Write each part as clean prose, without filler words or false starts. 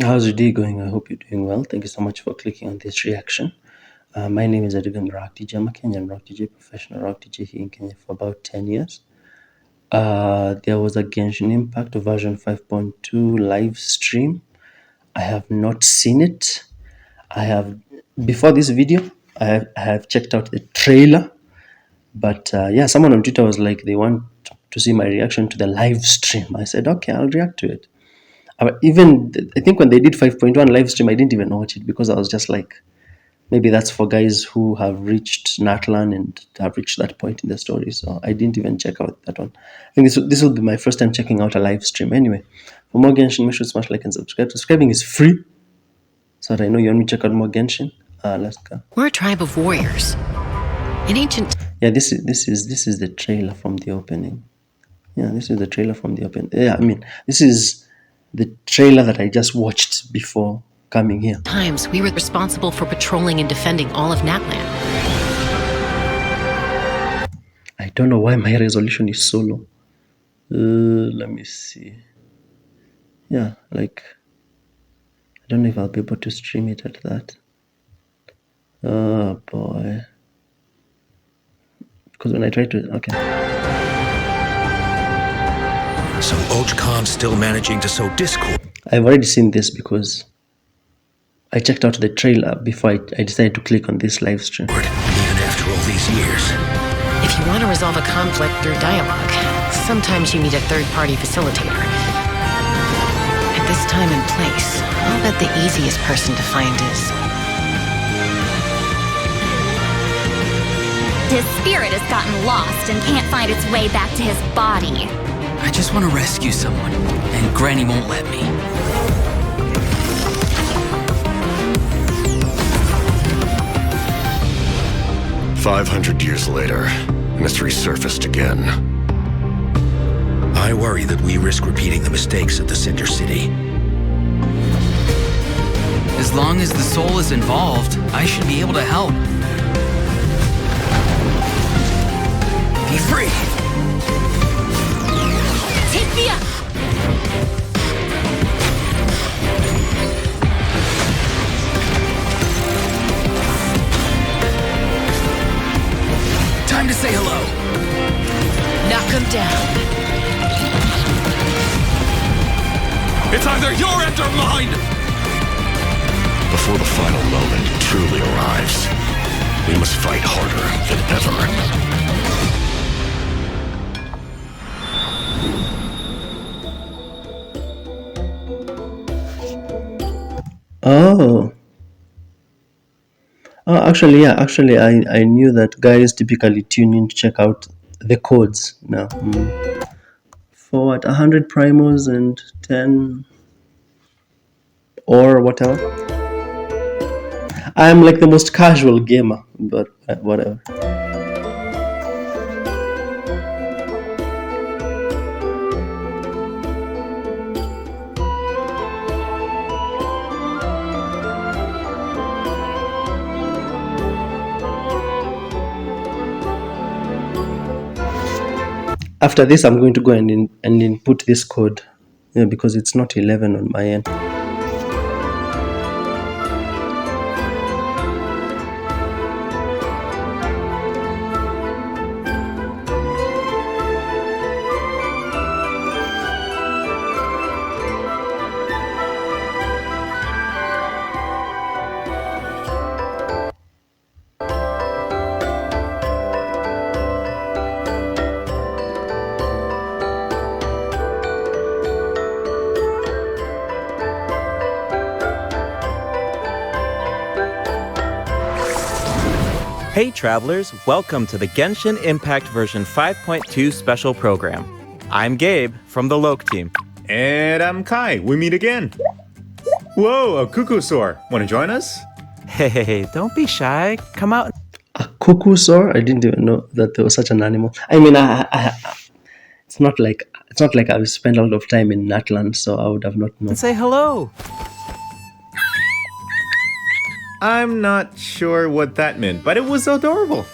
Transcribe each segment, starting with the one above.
How's your day going? I hope you're doing well. Thank you so much for clicking on this reaction. My name is Adigan Rock DJ. I'm a Kenyan Rock DJ, professional Rock DJ here in Kenya for about 10 years. There was a Genshin Impact version 5.2 live stream. I have not seen it. Before this video, I have checked out the trailer. But someone on Twitter was like, they want to see my reaction to the live stream. I said, okay, I'll react to it. I think when they did 5.1 live stream, I didn't even watch it because I was just like, maybe that's for guys who have reached Natlan and have reached that point in the story. So I didn't even check out that one. I think this will be my first time checking out a live stream. Anyway, for more Genshin, make sure to smash like and subscribe. Subscribing is free, so that I know you want me to check out more Genshin. Let's go. We're a tribe of warriors. In ancient... Yeah, this is the trailer from the opening. Yeah, this is the trailer from the opening. Yeah, I mean, this is the trailer that I just watched before coming here. times, we were responsible for patrolling and defending all of Natlan. I don't know why my resolution is so low. Let me see. Yeah, like, I don't know if I'll be able to stream it at that. Oh boy. Because when I try to, okay. So Ochkan's still managing to sow discord. I've already seen this because I checked out the trailer before I decided to click on this live stream. Even after all these years. If you want to resolve a conflict through dialogue, sometimes you need a third-party facilitator. At this time and place, I'll bet the easiest person to find is... His spirit has gotten lost and can't find its way back to his body. I just want to rescue someone, and Granny won't let me. "500 years later, mystery surfaced again. I worry that we risk repeating the mistakes at the Cinder City. As long as the soul is involved, I should be able to help. Be free! Take me up! Time to say hello. Knock him down. It's either your end or mine! Before the final moment truly arrives, we must fight harder than ever." Oh. Actually, I knew that guys typically tune in to check out the codes now. For what, 100 primos and 10 or whatever. I'm like the most casual gamer, but whatever. After this, I'm going to go and input this code, because it's not 11 on my end. Hey travelers, welcome to the Genshin Impact version 5.2 special program. I'm Gabe from the Loke team. And I'm Kai. We meet again. Whoa, a cuckoo soar. Want to join us? Hey, don't be shy. Come out. A cuckoo soar? I didn't even know that there was such an animal. I mean, it's not like I've spent a lot of time in Natlan, so I would have not known. And say hello. I'm not sure what that meant, but it was adorable.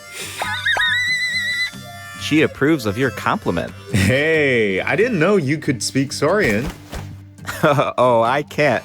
She approves of your compliment. Hey, I didn't know you could speak Saurian. Oh, I can't.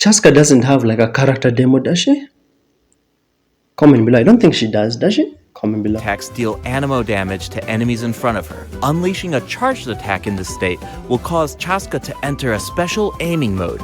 Chasca doesn't have like a character demo, does she? Comment below. I don't think she does she? Comment below. Attacks deal anemo damage to enemies in front of her. Unleashing a charged attack in this state will cause Chasca to enter a special aiming mode.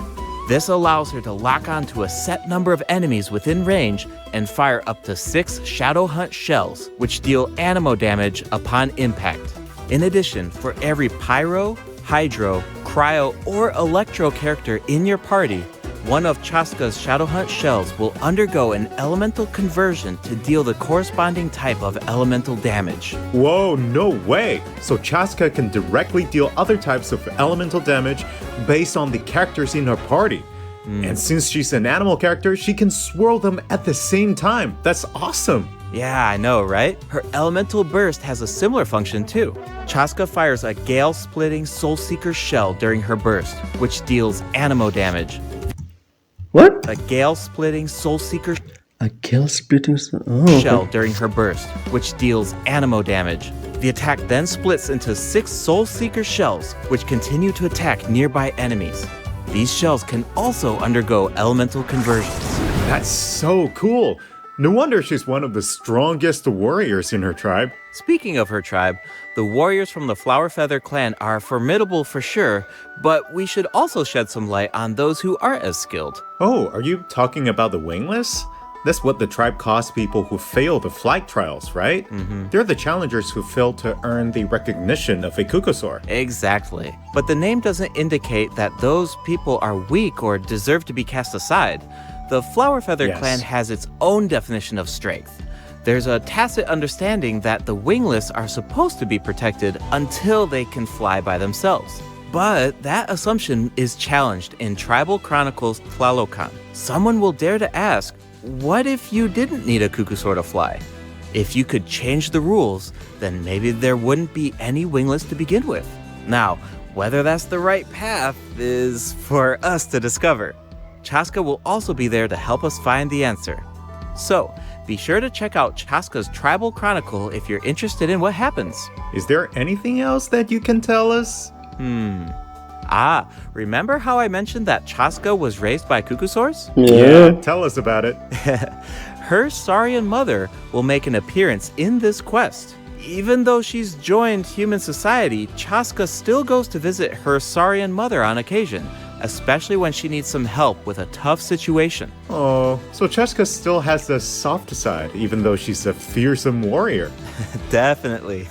This allows her to lock onto a set number of enemies within range and fire up to 6 Shadow Hunt shells, which deal anemo damage upon impact. In addition, for every Pyro, Hydro, Cryo, or Electro character in your party, one of Chasca's Shadow Hunt shells will undergo an elemental conversion to deal the corresponding type of elemental damage. Whoa, no way! So Chasca can directly deal other types of elemental damage based on the characters in her party. And since she's an animal character, she can swirl them at the same time. That's awesome! Yeah, I know, right? Her elemental burst has a similar function too. Chasca fires a gale-splitting Soul Seeker shell during her burst, which deals anemo damage. What? A gale-splitting Soul Seeker A kill splitting shell during her burst, which deals anemo damage. The attack then splits into 6 Soul Seeker shells, which continue to attack nearby enemies. These shells can also undergo elemental conversions. That's so cool! No wonder she's one of the strongest warriors in her tribe. Speaking of her tribe, the warriors from the Flower Feather clan are formidable for sure, but we should also shed some light on those who aren't as skilled. Oh, are you talking about the wingless? That's what the tribe calls people who fail the flight trials, right? They're the challengers who fail to earn the recognition of a Kukusaur. Exactly. But the name doesn't indicate that those people are weak or deserve to be cast aside. The Flower Feather clan has its own definition of strength. There's a tacit understanding that the wingless are supposed to be protected until they can fly by themselves. But that assumption is challenged in Tribal Chronicles Tlalocan. Someone will dare to ask, what if you didn't need a Kukusaur to fly? If you could change the rules, then maybe there wouldn't be any wingless to begin with. Now, whether that's the right path is for us to discover. Chasca will also be there to help us find the answer. So, be sure to check out Chasca's Tribal Chronicle if you're interested in what happens. Is there anything else that you can tell us? Remember how I mentioned that Chasca was raised by Kukusaurs? Yeah. Tell us about it. Her Saurian mother will make an appearance in this quest. Even though she's joined human society, Chasca still goes to visit her Saurian mother on occasion, especially when she needs some help with a tough situation. Oh, so Chasca still has the soft side, even though she's a fearsome warrior. Definitely.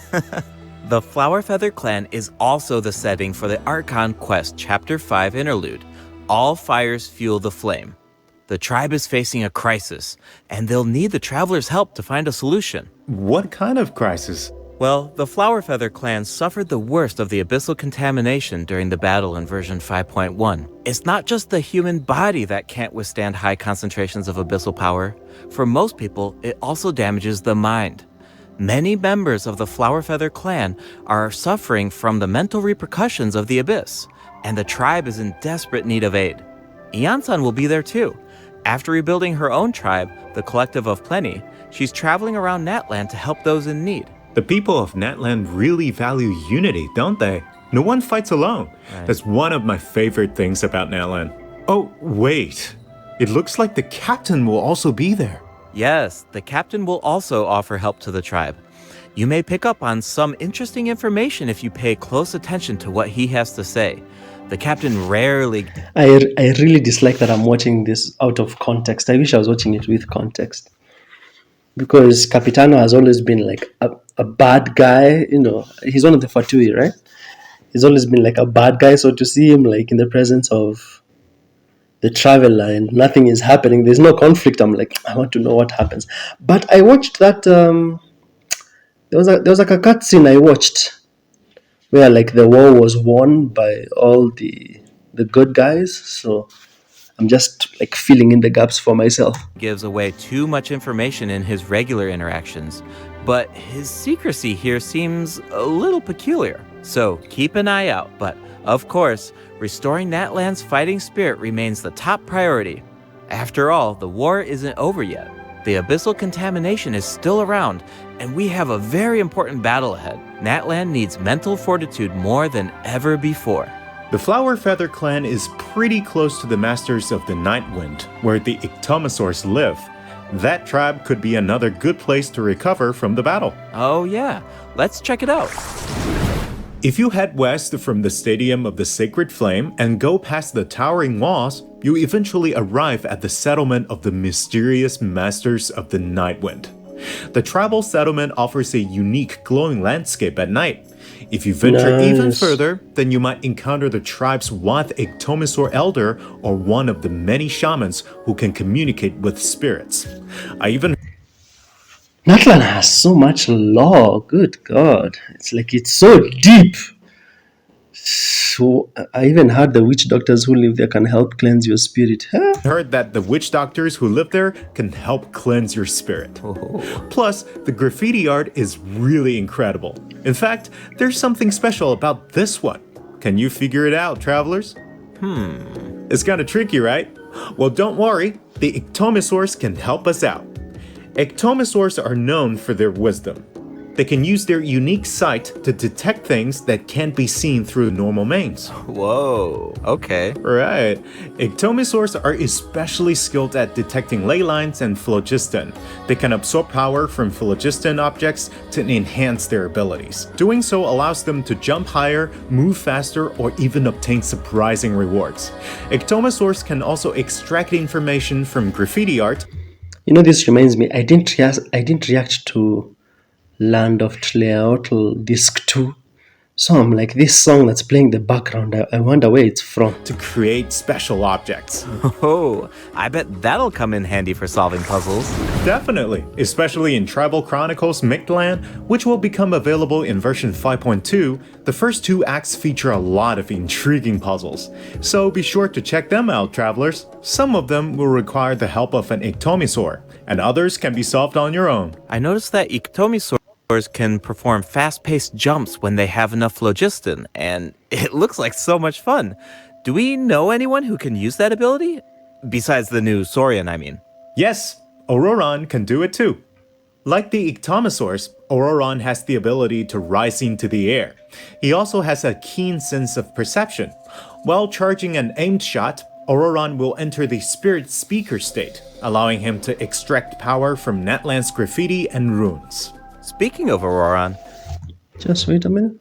The Flower Feather clan is also the setting for the Archon quest Chapter 5 interlude, All Fires Fuel the Flame. The tribe is facing a crisis, and they'll need the traveler's help to find a solution. What kind of crisis? Well, the Flower Feather clan suffered the worst of the abyssal contamination during the battle in version 5.1. It's not just the human body that can't withstand high concentrations of abyssal power. For most people, it also damages the mind. Many members of the Flower Feather clan are suffering from the mental repercussions of the abyss, and the tribe is in desperate need of aid. Iansan will be there too. After rebuilding her own tribe, the Collective of Plenty, she's traveling around Natlan to help those in need. The people of Natlan really value unity, don't they? No one fights alone. Right. That's one of my favorite things about Natlan. Oh, wait. It looks like the captain will also be there. Yes, the captain will also offer help to the tribe. You may pick up on some interesting information if you pay close attention to what he has to say. The captain rarely... I really dislike that I'm watching this out of context. I wish I was watching it with context. Because Capitano has always been like a bad guy, you know. He's one of the Fatui, right? He's always been like a bad guy, so to see him like in the presence of the traveler and nothing is happening, there's no conflict, I'm like, I want to know what happens. But I watched that, there was like a cutscene I watched where like the war was won by all the good guys, so I'm just like filling in the gaps for myself. gives away too much information in his regular interactions, but his secrecy here seems a little peculiar. So keep an eye out, but of course, restoring Natlan's fighting spirit remains the top priority. After all, the war isn't over yet. The abyssal contamination is still around, and we have a very important battle ahead. Natlan needs mental fortitude more than ever before. The Flower Feather clan is pretty close to the Masters of the Nightwind, where the Ictomosaurs live. That tribe could be another good place to recover from the battle. Oh, yeah. Let's check it out. If you head west from the Stadium of the Sacred Flame and go past the towering walls, you eventually arrive at the settlement of the mysterious Masters of the Nightwind. The tribal settlement offers a unique glowing landscape at night. If you venture even further, then you might encounter the tribe's one Ictomosaur elder or one of the many shamans who can communicate with spirits. I even Natlan has so much lore. Good God. It's like it's so deep. So I even heard the witch doctors who live there can help cleanse your spirit. Huh? heard that the witch doctors who live there can help cleanse your spirit. Plus, the graffiti art is really incredible. In fact, there's something special about this one. Can you figure it out, travelers? It's kind of tricky, right? Well, don't worry. The Ictomosaurs can help us out. Ictomosaurs are known for their wisdom. They can use their unique sight to detect things that can't be seen through normal means. Whoa, okay. Right. Ictomosaurs are especially skilled at detecting ley lines and phlogiston. They can absorb power from phlogiston objects to enhance their abilities. Doing so allows them to jump higher, move faster, or even obtain surprising rewards. Ictomosaurs can also extract information from graffiti art. You know, this reminds me, I didn't react to Land of Tleotl Disc 2. So I'm like, this song that's playing the background, I wonder where it's from. To create special objects. Oh, I bet that'll come in handy for solving puzzles. Definitely, especially in Tribal Chronicles Mictlan, which will become available in version 5.2. The first two acts feature a lot of intriguing puzzles, so be sure to check them out, travelers. Some of them will require the help of an Ictomosaur, and others can be solved on your own. I noticed that Ictomosaurs can perform fast-paced jumps when they have enough phlogiston, and it looks like so much fun. Do we know anyone who can use that ability? Besides the new Saurian, I mean. Yes, Ororon can do it too. Like the Ictomosaurs, Ororon has the ability to rise into the air. He also has a keen sense of perception. While charging an aimed shot, Ororon will enter the Spirit Speaker state, allowing him to extract power from Natlan's graffiti and runes. Speaking of Ororon, Just wait a minute.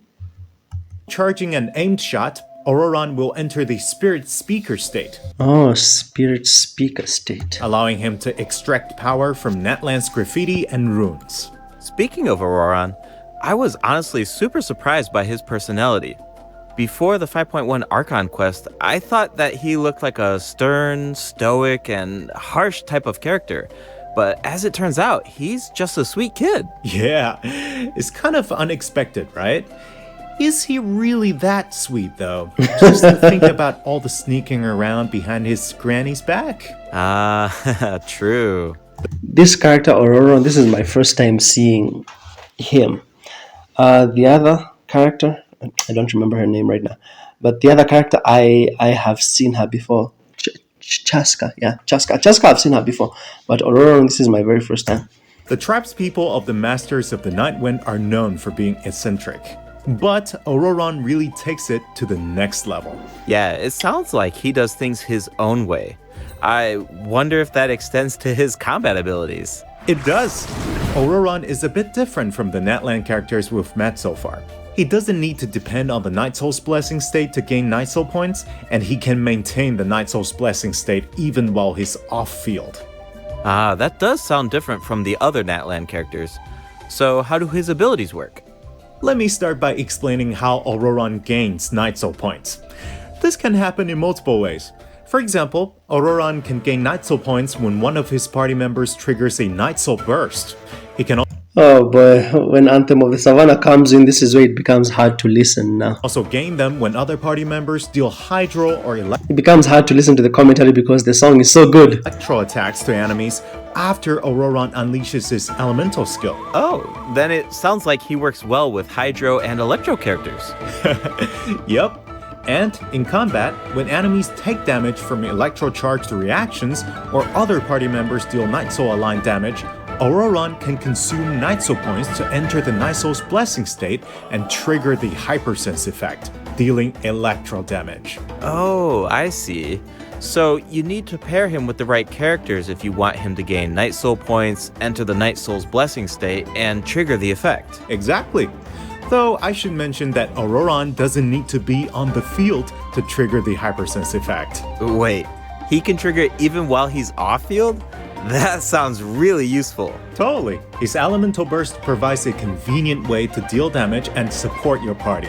Charging an aimed shot, Ororon will enter the Spirit Speaker state. Oh, Spirit Speaker state. Allowing him to extract power from Natlan's graffiti and runes. Speaking of Ororon, I was honestly super surprised by his personality. Before the 5.1 Archon quest, I thought that he looked like a stern, stoic, and harsh type of character. But as it turns out, he's just a sweet kid. Yeah, it's kind of unexpected, right? Is he really that sweet, though? Just to think about all the sneaking around behind his granny's back. True. This character, Ororon, this is my first time seeing him. The other character, I don't remember her name right now, but the other character, I have seen her before. Chasca, yeah, Chasca. Chasca, I've seen her before, but Ororon, this is my very first time. The tribespeople of the Masters of the Nightwind are known for being eccentric, but Ororon really takes it to the next level. Yeah, it sounds like he does things his own way. I wonder if that extends to his combat abilities. It does. Ororon is a bit different from the Natlan characters we've met so far. He doesn't need to depend on the Night Soul's Blessing state to gain Night Soul points, and he can maintain the Night Soul's Blessing state even while he's off-field. That does sound different from the other Natlan characters. So how do his abilities work? Let me start by explaining how Ororon gains Night Soul points. This can happen in multiple ways. For example, Ororon can gain Night Soul points when one of his party members triggers a Night Soul burst. He can Oh boy, when Anthem of the Savannah comes in, this is where it becomes hard to listen now. also gain them when other party members deal Hydro or It becomes hard to listen to the commentary because the song is so good. Electro attacks to enemies after Ororon unleashes his elemental skill. Oh, then it sounds like he works well with Hydro and Electro characters. Yep. And in combat, when enemies take damage from electro-charged reactions or other party members deal Night Soul aligned damage, Ororon can consume Night Soul points to enter the Night Soul's Blessing state and trigger the Hypersense effect. dealing electro damage. Oh, I see. So you need to pair him with the right characters if you want him to gain Night Soul points, enter the Night Soul's blessing state, and trigger the effect. Exactly. Though I should mention that Ororon doesn't need to be on the field to trigger the hypersense effect. Wait, he can trigger it even while he's off-field? That sounds really useful. Totally. His elemental burst provides a convenient way to deal damage and support your party.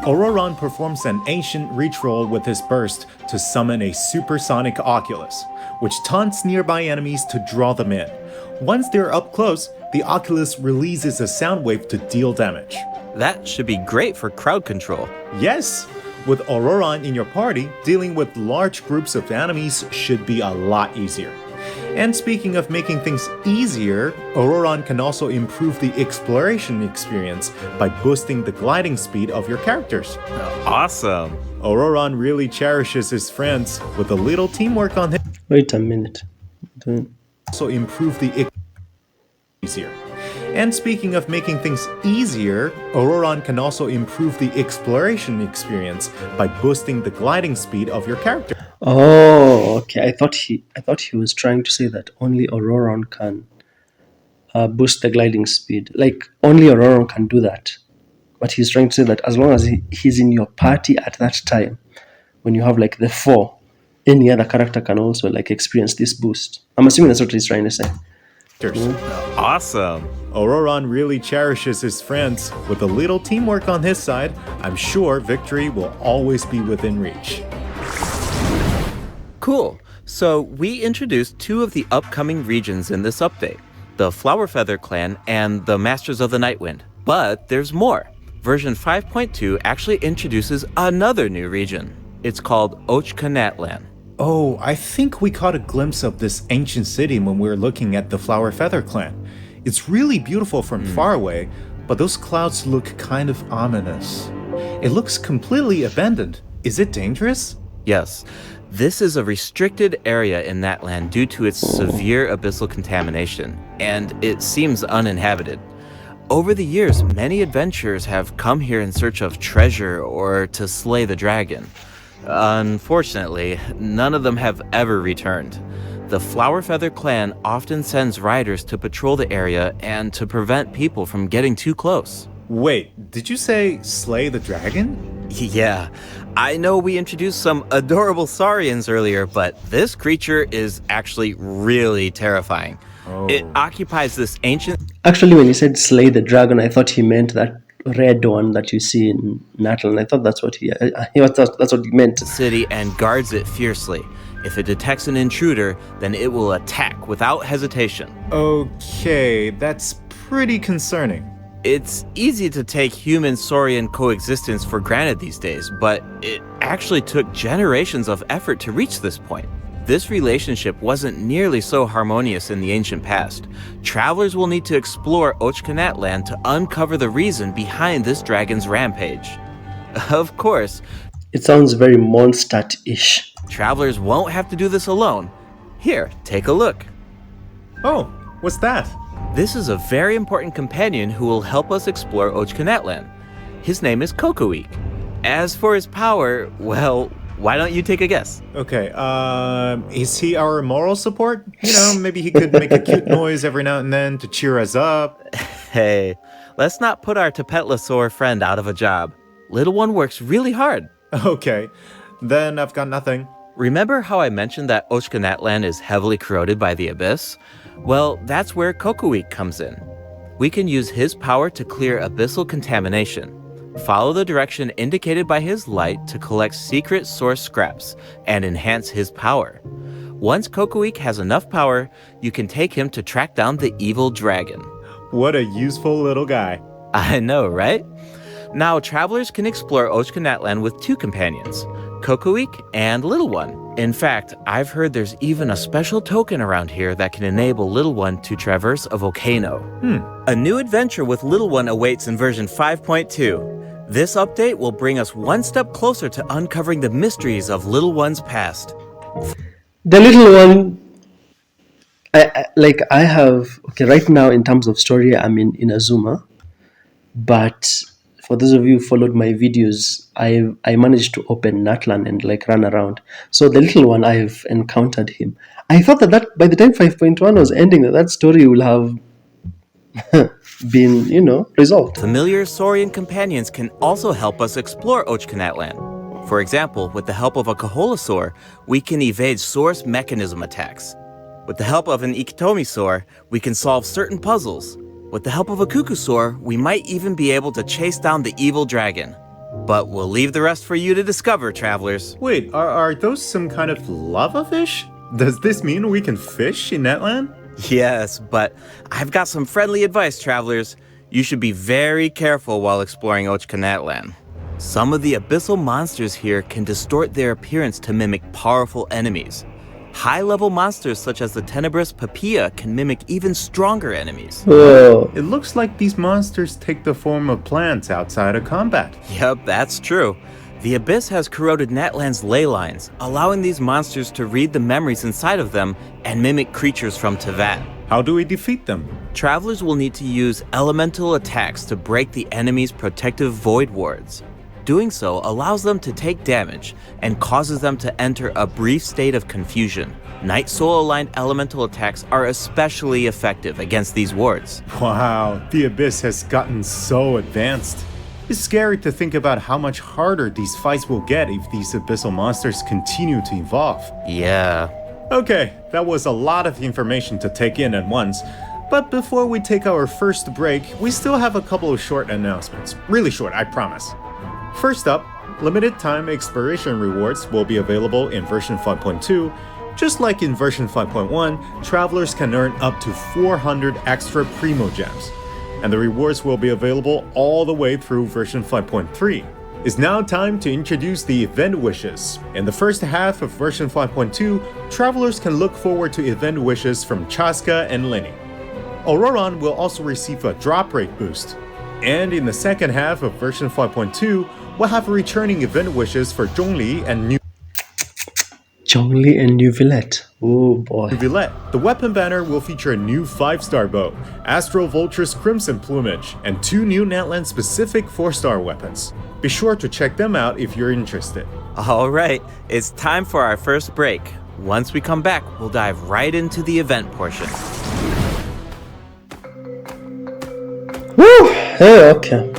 Ororon performs an ancient reach roll with his burst to summon a supersonic Oculus, which taunts nearby enemies to draw them in. Once they're up close, the Oculus releases a sound wave to deal damage. That should be great for crowd control. Yes! With Ororon in your party, dealing with large groups of enemies should be a lot easier. And speaking of making things easier, Ororon can also improve the exploration experience by boosting the gliding speed of your characters. Awesome. Ororon really cherishes his friends. With a little teamwork on him, Wait a minute. also improve the easier. And speaking of making things easier, Ororon can also improve the exploration experience by boosting the gliding speed of your character. Oh, okay. I thought he was trying to say that only Ororon can boost the gliding speed. Like only Ororon can do that. But he's trying to say that as long as he's in your party at that time, when you have like the 4, any other character can also like experience this boost. I'm assuming that's what he's trying to say. Awesome. Ororon really cherishes his friends. With a little teamwork on his side, I'm sure victory will always be within reach. Cool. So we introduced 2 of the upcoming regions in this update, the Flowerfeather Clan and the Masters of the Nightwind. But there's more. Version 5.2 actually introduces another new region. It's called Ochkanatlan. Oh, I think we caught a glimpse of this ancient city when we were looking at the Flowerfeather clan. It's really beautiful from far away, but those clouds look kind of ominous. It looks completely abandoned. Is it dangerous? Yes, this is a restricted area in that land due to its severe abyssal contamination, and it seems uninhabited. Over the years, many adventurers have come here in search of treasure or to slay the dragon. Unfortunately, none of them have ever returned. The Flowerfeather clan often sends riders to patrol the area and to prevent people from getting too close. Wait, did you say slay the dragon? Yeah, I know we introduced some adorable saurians earlier, but this creature is actually really terrifying. It occupies this ancient... Actually, when he said slay the dragon, I thought he meant that red one that you see in Natlan. I thought that's what that's what he meant. city and guards it fiercely. If it detects an intruder, then it will attack without hesitation. Okay, that's pretty concerning. It's easy to take human-saurian coexistence for granted these days, but it actually took generations of effort to reach this point. This relationship wasn't nearly so harmonious in the ancient past. Travelers will need to explore Ochkanatlan to uncover the reason behind this dragon's rampage. Of course, It sounds very Mondstadt-ish. travelers won't have to do this alone. Here, take a look. Oh, what's that? This is a very important companion who will help us explore Ochkanatlan. His name is Kokoweek. As for his power, well, why don't you take a guess? Okay, is he our moral support? You know, maybe he could make a cute noise every now and then to cheer us up. Hey, let's not put our Tapetlosaur friend out of a job. Little one works really hard. Okay, then I've got nothing. Remember how I mentioned that Ochkanatlan is heavily corroded by the abyss? Well, that's where Kokoweek comes in. We can use his power to clear abyssal contamination. Follow the direction indicated by his light to collect secret source scraps and enhance his power. Once Kokoweek has enough power, you can take him to track down the evil dragon. What a useful little guy. I know, right? Now, travelers can explore Ochkanatlan with 2 companions, Kokoweek and Little One. In fact, I've heard there's even a special token around here that can enable Little One to traverse a volcano. A new adventure with Little One awaits in version 5.2. This update will bring us one step closer to uncovering the mysteries of Little One's past. The little one, I have, okay, right now in terms of story, I'm in Inazuma, but for those of you who followed my videos, I managed to open Natlan and like run around. So the little one, I've encountered him. I thought that by the time 5.1 was ending, that story will have been, resolved. Familiar Saurian companions can also help us explore Ochkanatlan. For example, with the help of a Kaholasaur, we can evade source mechanism attacks. With the help of an Ikitomisaur, we can solve certain puzzles. With the help of a Kukusaur, we might even be able to chase down the evil dragon. But we'll leave the rest for you to discover, travelers. Wait, are those some kind of lava fish? Does this mean we can fish in Netland? Yes, but I've got some friendly advice, travelers. You should be very careful while exploring Ochkanatlan. Some of the abyssal monsters here can distort their appearance to mimic powerful enemies. High-level monsters such as the tenebrous Papilla can mimic even stronger enemies. Whoa. It looks like these monsters take the form of plants outside of combat. Yep, that's true. The Abyss has corroded Natlan's ley lines, allowing these monsters to read the memories inside of them and mimic creatures from Tevat. How do we defeat them? Travelers will need to use elemental attacks to break the enemy's protective void wards. Doing so allows them to take damage and causes them to enter a brief state of confusion. Night Soul-aligned elemental attacks are especially effective against these wards. Wow, the Abyss has gotten so advanced. It's scary to think about how much harder these fights will get if these abyssal monsters continue to evolve. Yeah. Okay, that was a lot of information to take in at once. But before we take our first break, we still have a couple of short announcements. Really short, I promise. First up, limited time exploration rewards will be available in version 5.2. Just like in version 5.1, travelers can earn up to 400 extra Primo Gems. And the rewards will be available all the way through version 5.3. It's now time to introduce the event wishes. In the first half of version 5.2, travelers can look forward to event wishes from Chasca and Lenny. Ororon will also receive a drop rate boost. And in the second half of version 5.2, we'll have returning event wishes for Zhongli and New Villette. Oh boy. Villette. The weapon banner will feature a new 5-star bow, Astral Vulture's Crimson Plumage, and 2 new Natland specific 4-star weapons. Be sure to check them out if you're interested. All right, it's time for our first break. Once we come back, we'll dive right into the event portion. Woo! Hey, okay.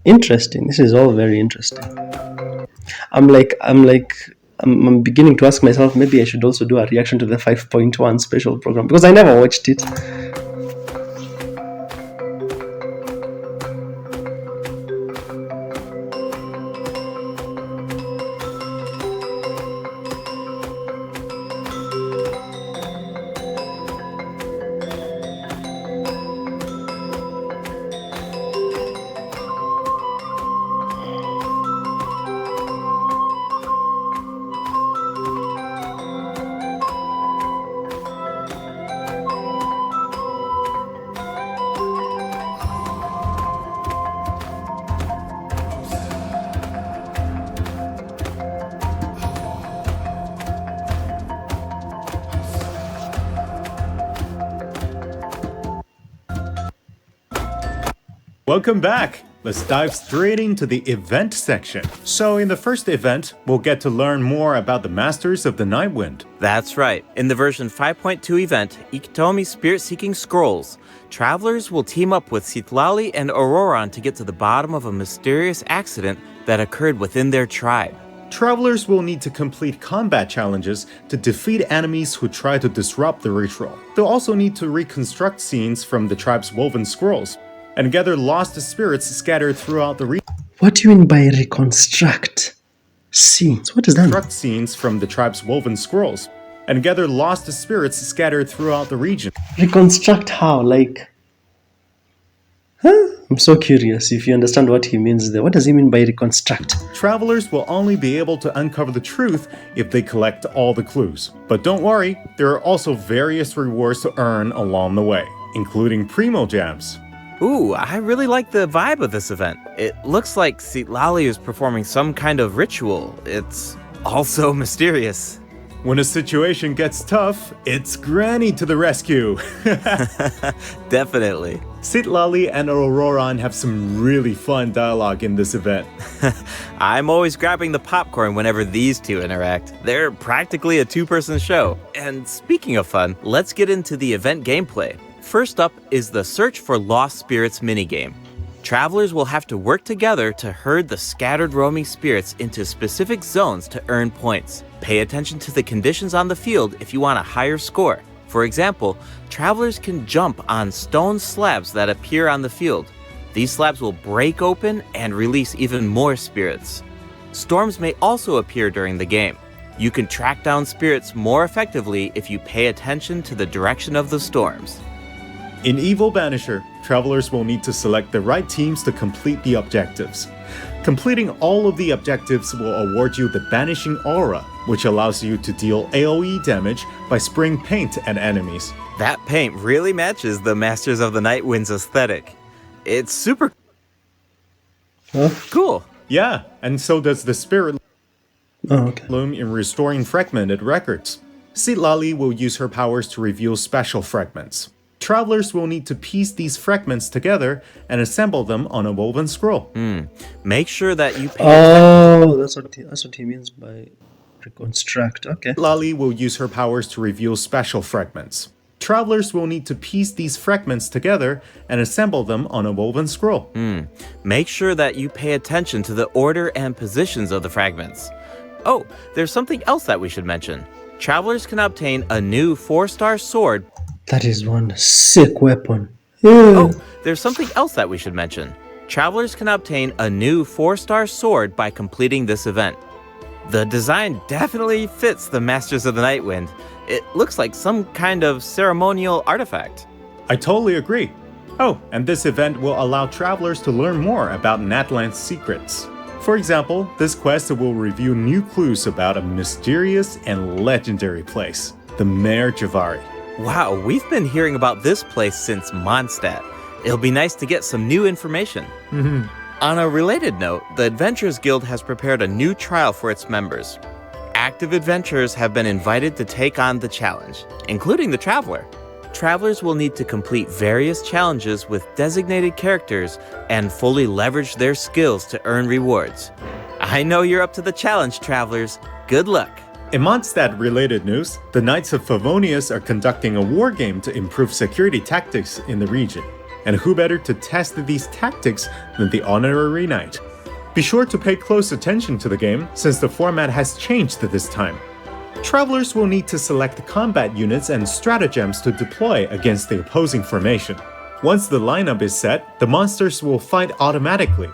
Interesting. This is all very interesting. I'm beginning to ask myself, maybe I should also do a reaction to the 5.1 special program because I never watched it. Welcome back! Let's dive straight into the event section. So in the first event, we'll get to learn more about the Masters of the Nightwind. That's right. In the version 5.2 event, Ikitomi Spirit-Seeking Scrolls, travelers will team up with Citlali and Ororon to get to the bottom of a mysterious accident that occurred within their tribe. Travelers will need to complete combat challenges to defeat enemies who try to disrupt the ritual. They'll also need to reconstruct scenes from the tribe's woven scrolls and gather lost spirits scattered throughout the region. What do you mean by reconstruct scenes? What does that mean? Reconstruct scenes from the tribe's woven scrolls and gather lost spirits scattered throughout the region. Reconstruct how? Like, huh? I'm so curious if you understand what he means there. What does he mean by reconstruct? Travelers will only be able to uncover the truth if they collect all the clues. But don't worry, there are also various rewards to earn along the way, including Primo Gems. Ooh, I really like the vibe of this event. It looks like Citlali is performing some kind of ritual. It's also mysterious. When a situation gets tough, it's Granny to the rescue. Definitely. Citlali and Ororon have some really fun dialogue in this event. I'm always grabbing the popcorn whenever these two interact. They're practically a two-person show. And speaking of fun, let's get into the event gameplay. First up is the Search for Lost Spirits minigame. Travelers will have to work together to herd the scattered roaming spirits into specific zones to earn points. Pay attention to the conditions on the field if you want a higher score. For example, travelers can jump on stone slabs that appear on the field. These slabs will break open and release even more spirits. Storms may also appear during the game. You can track down spirits more effectively if you pay attention to the direction of the storms. In Evil Banisher, travelers will need to select the right teams to complete the objectives. Completing all of the objectives will award you the Banishing Aura, which allows you to deal AoE damage by spraying paint at enemies. That paint really matches the Masters of the Night Wind's aesthetic. It's super cool. Yeah, and so does the Spirit okay. Loom in restoring fragmented records. Citlali will use her powers to reveal special fragments. Travelers will need to piece these fragments together and assemble them on a woven scroll. Make sure that you pay Oh, that's what he means by reconstruct. Okay. Citlali will use her powers to reveal special fragments. Travelers will need to piece these fragments together and assemble them on a woven scroll. Make sure that you pay attention to the order and positions of the fragments. Oh, there's something else that we should mention. Travelers can obtain a new 4-star sword. That is one sick weapon. Oh, there's something else that we should mention. Travelers can obtain a new 4-star sword by completing this event. The design definitely fits the Masters of the Night Wind. It looks like some kind of ceremonial artifact. I totally agree. Oh, and this event will allow travelers to learn more about Natlan's secrets. For example, this quest will reveal new clues about a mysterious and legendary place, the Mare Javari. Wow, we've been hearing about this place since Mondstadt. It'll be nice to get some new information. On a related note, the Adventurers Guild has prepared a new trial for its members. Active adventurers have been invited to take on the challenge, including the Traveler. Travelers will need to complete various challenges with designated characters and fully leverage their skills to earn rewards. I know you're up to the challenge, Travelers. Good luck. In Mondstadt-related news, the Knights of Favonius are conducting a war game to improve security tactics in the region. And who better to test these tactics than the Honorary Knight? Be sure to pay close attention to the game, since the format has changed this time. Travelers will need to select combat units and stratagems to deploy against the opposing formation. Once the lineup is set, the monsters will fight automatically.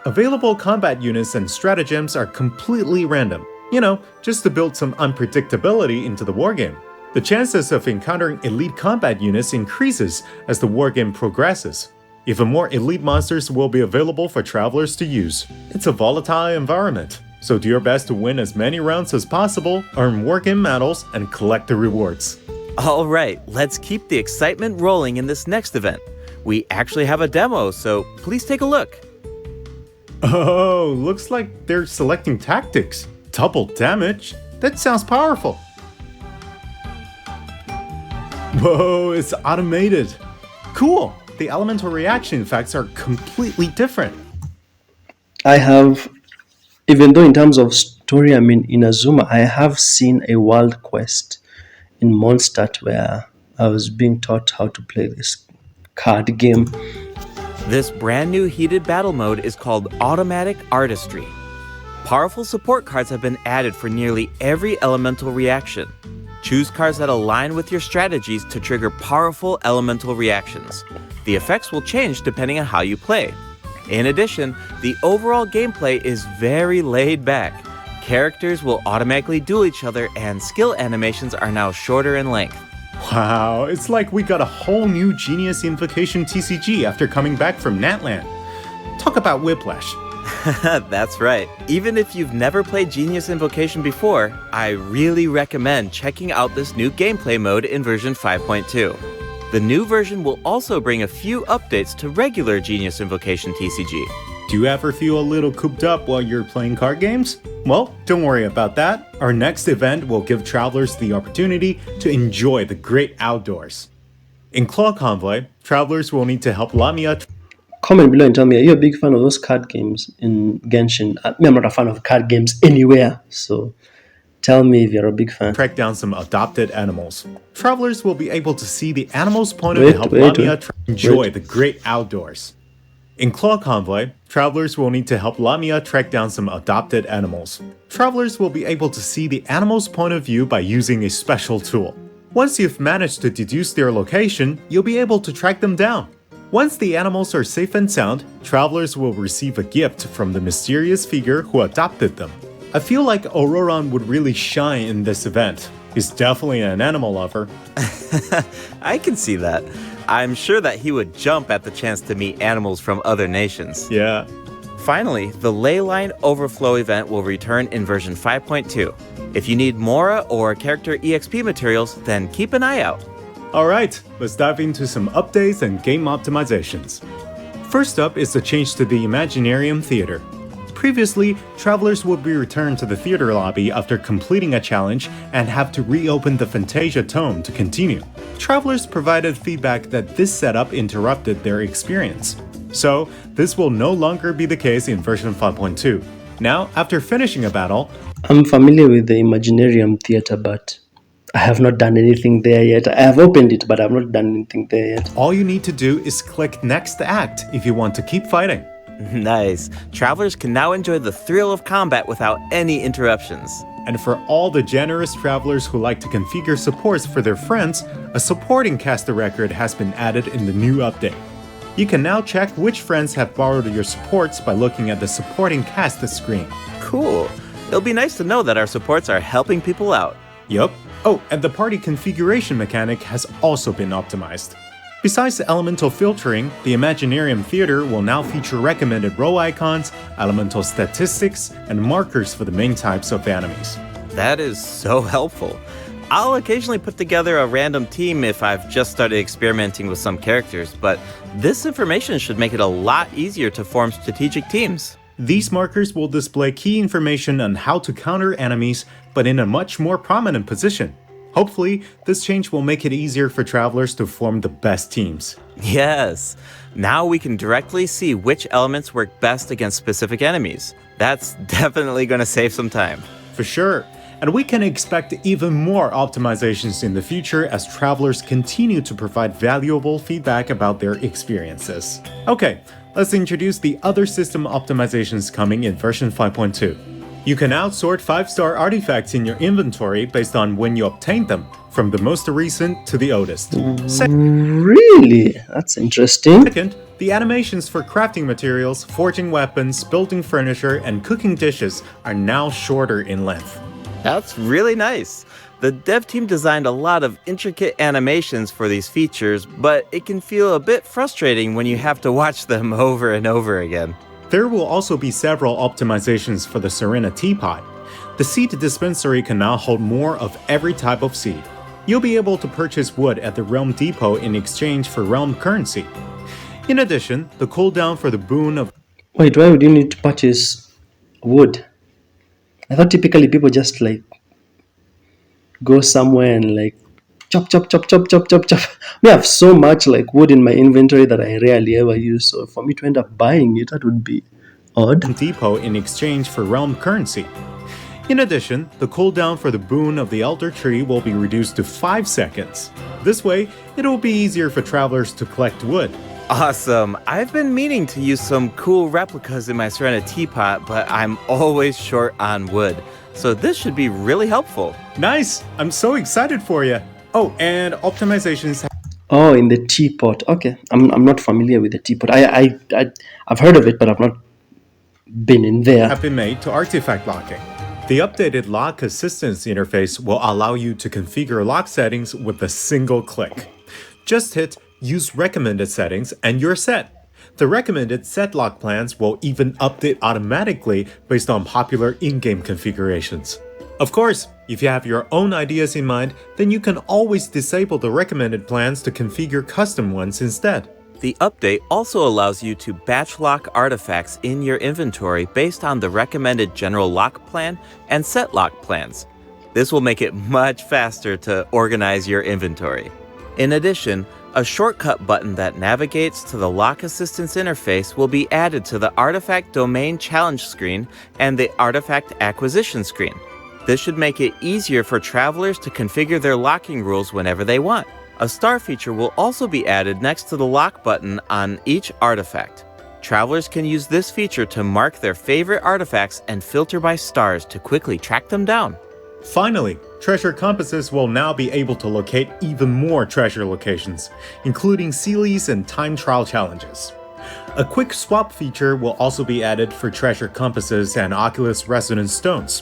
Available combat units and stratagems are completely random. You know, just to build some unpredictability into the wargame. The chances of encountering elite combat units increases as the wargame progresses. Even more elite monsters will be available for travelers to use. It's a volatile environment, so do your best to win as many rounds as possible, earn wargame medals, and collect the rewards. All right, let's keep the excitement rolling in this next event. We actually have a demo, so please take a look. Oh, looks like they're selecting tactics. Double damage? That sounds powerful. Whoa, it's automated. Cool. The elemental reaction effects are completely different. I have, even though in terms of story, I mean, in Azuma, I have seen a world quest in Mondstadt where I was being taught how to play this card game. This brand new heated battle mode is called Automatic Artistry. Powerful support cards have been added for nearly every elemental reaction. Choose cards that align with your strategies to trigger powerful elemental reactions. The effects will change depending on how you play. In addition, the overall gameplay is very laid back. Characters will automatically duel each other, and skill animations are now shorter in length. Wow, it's like we got a whole new Genius Invocation TCG after coming back from Natlan. Talk about whiplash. That's right. Even if you've never played Genius Invocation before, I really recommend checking out this new gameplay mode in version 5.2. The new version will also bring a few updates to regular Genius Invocation TCG. Do you ever feel a little cooped up while you're playing card games? Well, don't worry about that. Our next event will give travelers the opportunity to enjoy the great outdoors. In Claw Convoy, travelers will need to help Lamia Comment below and tell me, are you a big fan of those card games in Genshin? I'm not a fan of card games anywhere, so tell me if you're a big fan. track down some adopted animals. Travelers will be able to see the animal's point of view to help Lamia enjoy the great outdoors. In Claw Convoy, travelers will need to help Lamia track down some adopted animals. Travelers will be able to see the animal's point of view by using a special tool. Once you've managed to deduce their location, you'll be able to track them down. Once the animals are safe and sound, travelers will receive a gift from the mysterious figure who adopted them. I feel like Ororon would really shine in this event. He's definitely an animal lover. I can see that. I'm sure that he would jump at the chance to meet animals from other nations. Yeah. Finally, the Leyline Overflow event will return in version 5.2. If you need Mora or character EXP materials, then keep an eye out. Alright, let's dive into some updates and game optimizations. First up is the change to the Imaginarium Theater. Previously, travelers would be returned to the theater lobby after completing a challenge and have to reopen the Fantasia Tome to continue. Travelers provided feedback that this setup interrupted their experience. So, this will no longer be the case in version 5.2. Now, after finishing a battle, I'm familiar with the Imaginarium Theater, but I have not done anything there yet. I have opened it, but I have not done anything there yet. all you need to do is click Next Act if you want to keep fighting. Nice. Travelers can now enjoy the thrill of combat without any interruptions. And for all the generous travelers who like to configure supports for their friends, a supporting caster record has been added in the new update. You can now check which friends have borrowed your supports by looking at the supporting cast screen. Cool. It'll be nice to know that our supports are helping people out. Yup. Oh, and the party configuration mechanic has also been optimized. Besides the elemental filtering, the Imaginarium Theater will now feature recommended row icons, elemental statistics, and markers for the main types of enemies. That is so helpful. I'll occasionally put together a random team if I've just started experimenting with some characters, but this information should make it a lot easier to form strategic teams. These markers will display key information on how to counter enemies, but in a much more prominent position. Hopefully, this change will make it easier for travelers to form the best teams. Yes. Now we can directly see which elements work best against specific enemies. That's definitely going to save some time. For sure. And we can expect even more optimizations in the future as travelers continue to provide valuable feedback about their experiences. Okay, let's introduce the other system optimizations coming in version 5.2. You can now sort 5-star artifacts in your inventory based on when you obtained them, from the most recent to the oldest. Really? That's interesting. Second, the animations for crafting materials, forging weapons, building furniture, and cooking dishes are now shorter in length. That's really nice. The dev team designed a lot of intricate animations for these features, but it can feel a bit frustrating when you have to watch them over and over again. There will also be several optimizations for the Serena Teapot. The seed dispensary can now hold more of every type of seed. You'll be able to purchase wood at the Realm Depot in exchange for Realm currency. In addition, the cooldown for the boon of... Wait, why would you need to purchase wood? I thought typically people just like go somewhere and like chop. I have so much like wood in my inventory that I rarely ever use, so for me to end up buying it, that would be odd. Depot in exchange for Realm currency. In addition, the cooldown for the boon of the Elder Tree will be reduced to 5 seconds. This way, it will be easier for travelers to collect wood. Awesome. I've been meaning to use some cool replicas in my Serena Teapot, but I'm always short on wood. So this should be really helpful. Nice! I'm so excited for you. Oh, and optimizations Oh, in the teapot. Okay, I'm not familiar with the teapot. I've heard of it, but I've not been in there. have been made to artifact locking. The updated lock assistance interface will allow you to configure lock settings with a single click. Just hit Use Recommended Settings and you're set. The recommended set lock plans will even update automatically based on popular in-game configurations. Of course, if you have your own ideas in mind, then you can always disable the recommended plans to configure custom ones instead. The update also allows you to batch lock artifacts in your inventory based on the recommended general lock plan and set lock plans. This will make it much faster to organize your inventory. In addition, A shortcut button that navigates to the lock assistance interface will be added to the Artifact Domain Challenge screen and the Artifact Acquisition screen. This should make it easier for travelers to configure their locking rules whenever they want. A star feature will also be added next to the lock button on each artifact. Travelers can use this feature to mark their favorite artifacts and filter by stars to quickly track them down. Finally, treasure compasses will now be able to locate even more treasure locations, including Sealies and time trial challenges. A quick swap feature will also be added for treasure compasses and Oculus Resonance stones.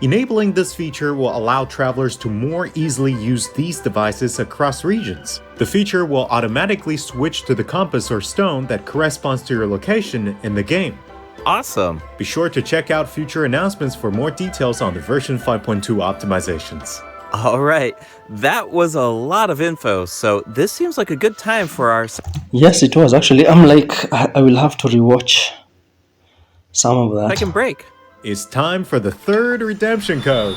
Enabling this feature will allow travelers to more easily use these devices across regions. The feature will automatically switch to the compass or stone that corresponds to your location in the game. Awesome! Be sure to check out future announcements for more details on the version 5.2 optimizations. Alright, that was a lot of info, so this seems like a good time for our... Yes, it was actually. I'm like, I will have to rewatch some of that. second break. It's time for the third redemption code.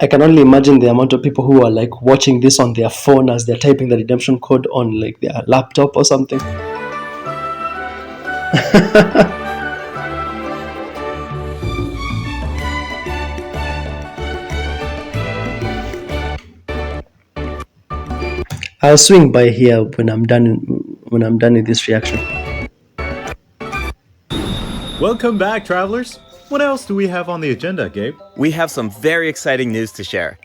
I can only imagine the amount of people who are like watching this on their phone as they're typing the redemption code on like their laptop or something. I'll swing by here when I'm done with this reaction. Welcome back, travelers. What else do we have on the agenda, Gabe? We have some very exciting news to share.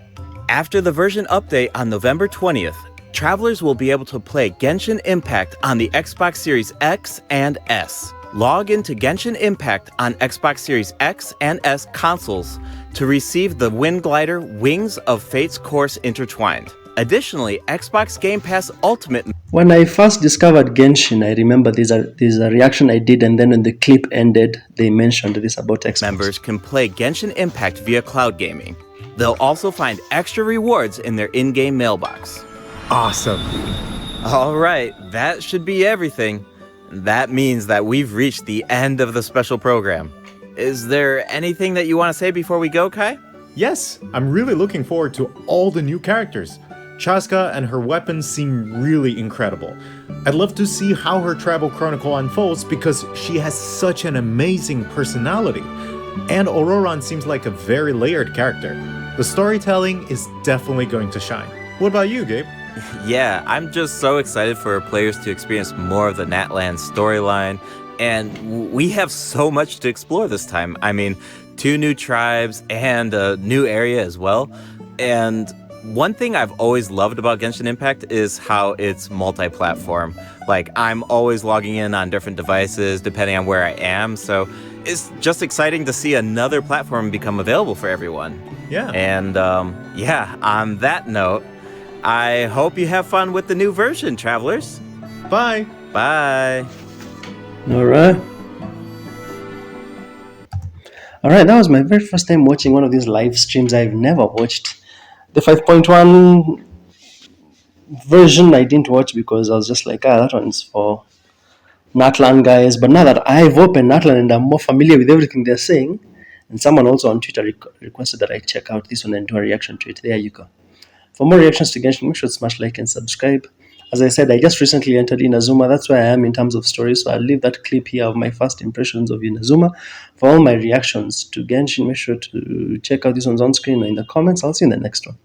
After the version update on November 20th, travelers will be able to play Genshin Impact on the Xbox Series X and S. Log into Genshin Impact on Xbox Series X and S consoles to receive the Wind Glider Wings of Fate's Course Intertwined. Additionally, Xbox Game Pass Ultimate... When I first discovered Genshin, I remember there's a reaction I did, and then when the clip ended, they mentioned this about Xbox. Members can play Genshin Impact via cloud gaming. They'll also find extra rewards in their in-game mailbox. Awesome. Alright, that should be everything. That means that we've reached the end of the special program. Is there anything that you want to say before we go, Kai? Yes, I'm really looking forward to all the new characters. Chasca and her weapons seem really incredible. I'd love to see how her travel chronicle unfolds because she has such an amazing personality. And Ororon seems like a very layered character. The storytelling is definitely going to shine. What about you, Gabe? Yeah, I'm just so excited for players to experience more of the Natlan storyline, and we have so much to explore this time. I mean, 2 new tribes and a new area as well. And one thing I've always loved about Genshin Impact is how it's multi-platform. Like, I'm always logging in on different devices depending on where I am, so it's just exciting to see another platform become available for everyone. Yeah. And yeah, on that note, I hope you have fun with the new version, travelers. Bye. Bye. Alright, that was my very first time watching one of these live streams. I've never watched the 5.1 version. I didn't watch because I was just like, that one's for Natlan guys. But now that I've opened Natlan and I'm more familiar with everything they're saying, and someone also on Twitter requested that I check out this one and do a reaction to it. There you go. For more reactions to Genshin, make sure to smash like and subscribe. As I said, I just recently entered Inazuma. That's where I am in terms of stories. So I'll leave that clip here of my first impressions of Inazuma. For all my reactions to Genshin, make sure to check out these ones on screen or in the comments. I'll see you in the next one.